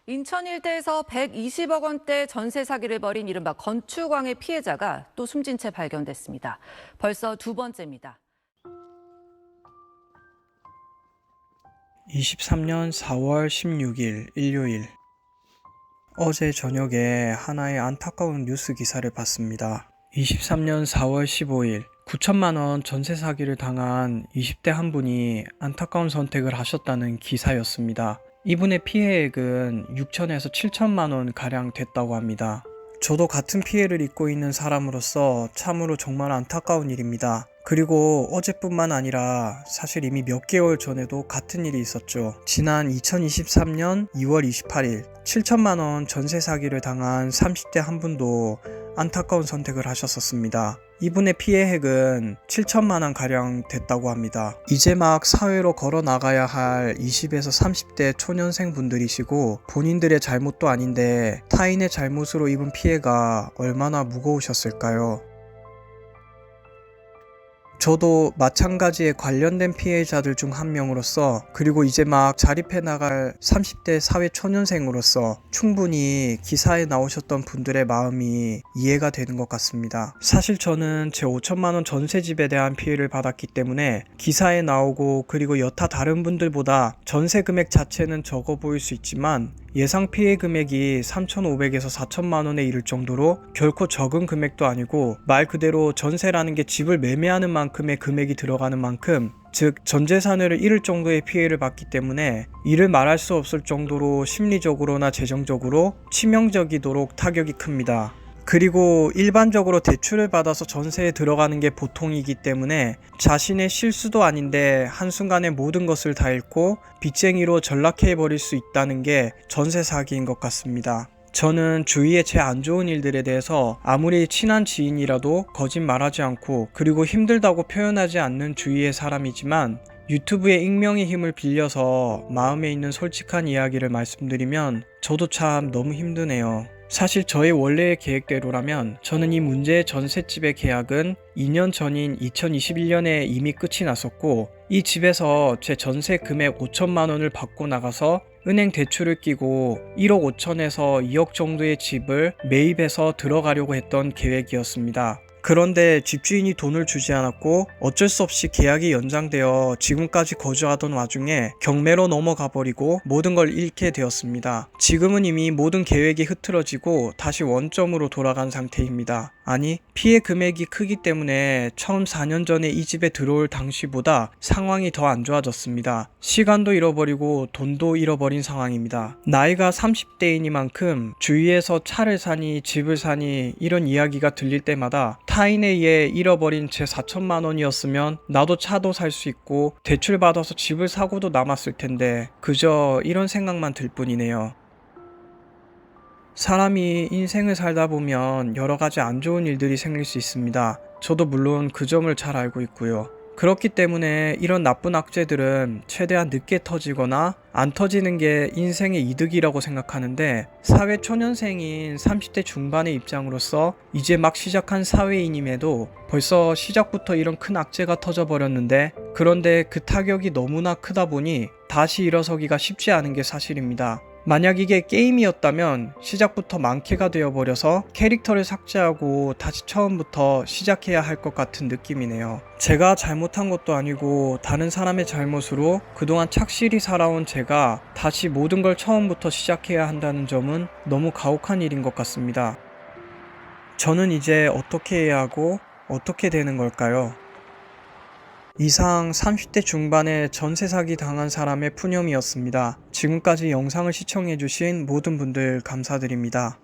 인천 일대에서 120억 원대 전세 사기를 벌인 이른바 건축왕의 피해자가 또 숨진 채 발견됐습니다. 벌써 두 번째입니다. 23년 4월 16일 일요일. 어제 저녁에 하나의 안타까운 뉴스 기사를 봤습니다. 23년 4월 15일 9천만 원 전세 사기를 당한 20대 한 분이 안타까운 선택을 하셨다는 기사였습니다. 이분의 피해액은 6천에서 7천만 원 가량 됐다고 합니다. 저도 같은 피해를 입고 있는 사람으로서 참으로 정말 안타까운 일입니다. 그리고 어제뿐만 아니라 사실 이미 몇 개월 전에도 같은 일이 있었죠. 지난 2023년 2월 28일 7천만 원 전세 사기를 당한 30대 한 분도 안타까운 선택을 하셨었습니다. 이분의 피해액은 7천만 원 가량 됐다고 합니다. 이제 막 사회로 걸어 나가야 할 20에서 30대 초년생 분들이시고 본인들의 잘못도 아닌데 타인의 잘못으로 입은 피해가 얼마나 무거우셨을까요? 저도 마찬가지의 관련된 피해자들 중 한 명으로서, 그리고 이제 막 자립해 나갈 30대 사회 초년생으로서 충분히 기사에 나오셨던 분들의 마음이 이해가 되는 것 같습니다. 사실 저는 제 5천만 원 전세집에 대한 피해를 받았기 때문에 기사에 나오고 그리고 여타 다른 분들보다 전세 금액 자체는 적어 보일 수 있지만 예상 피해 금액이 3,500에서 4천만 원에 이를 정도로 결코 적은 금액도 아니고 말 그대로 전세라는 게 집을 매매하는 만큼의 금액이 들어가는 만큼, 즉 전재산을 잃을 정도의 피해를 받기 때문에 이를 말할 수 없을 정도로 심리적으로나 재정적으로 치명적이도록 타격이 큽니다. 그리고 일반적으로 대출을 받아서 전세에 들어가는 게 보통이기 때문에 자신의 실수도 아닌데 한순간에 모든 것을 다 잃고 빚쟁이로 전락해버릴 수 있다는 게 전세 사기인 것 같습니다. 저는 주위의 제 안 좋은 일들에 대해서 아무리 친한 지인이라도 거짓말하지 않고 그리고 힘들다고 표현하지 않는 주위의 사람이지만 유튜브의 익명의 힘을 빌려서 마음에 있는 솔직한 이야기를 말씀드리면 저도 참 너무 힘드네요. 사실 저의 원래의 계획대로라면 저는 이 문제의 전셋집의 계약은 2년 전인 2021년에 이미 끝이 났었고, 이 집에서 제 전세 금액 5천만 원을 받고 나가서 은행 대출을 끼고 1억 5천에서 2억 정도의 집을 매입해서 들어가려고 했던 계획이었습니다. 그런데 집주인이 돈을 주지 않았고 어쩔 수 없이 계약이 연장되어 지금까지 거주하던 와중에 경매로 넘어가 버리고 모든 걸 잃게 되었습니다. 지금은 이미 모든 계획이 흐트러지고 다시 원점으로 돌아간 상태입니다. 아니, 피해 금액이 크기 때문에 처음 4년 전에 이 집에 들어올 당시보다 상황이 더 안 좋아졌습니다. 시간도 잃어버리고 돈도 잃어버린 상황입니다. 나이가 30대이니만큼 주위에서 차를 사니 집을 사니 이런 이야기가 들릴 때마다 타인에 의해 잃어버린 제 4천만 원이었으면 나도 차도 살 수 있고 대출 받아서 집을 사고도 남았을 텐데 그저 이런 생각만 들 뿐이네요. 사람이 인생을 살다 보면 여러 가지 안 좋은 일들이 생길 수 있습니다. 저도 물론 그 점을 잘 알고 있고요. 그렇기 때문에 이런 나쁜 악재들은 최대한 늦게 터지거나 안 터지는 게 인생의 이득이라고 생각하는데, 사회 초년생인 30대 중반의 입장으로서 이제 막 시작한 사회인임에도 벌써 시작부터 이런 큰 악재가 터져버렸는데, 그런데 그 타격이 너무나 크다 보니 다시 일어서기가 쉽지 않은 게 사실입니다. 만약 이게 게임이었다면 시작부터 망캐가 되어버려서 캐릭터를 삭제하고 다시 처음부터 시작해야 할 것 같은 느낌이네요. 제가 잘못한 것도 아니고 다른 사람의 잘못으로 그동안 착실히 살아온 제가 다시 모든 걸 처음부터 시작해야 한다는 점은 너무 가혹한 일인 것 같습니다. 저는 이제 어떻게 해야 하고 어떻게 되는 걸까요? 이상 30대 중반에 전세 사기 당한 사람의 푸념이었습니다. 지금까지 영상을 시청해주신 모든 분들 감사드립니다.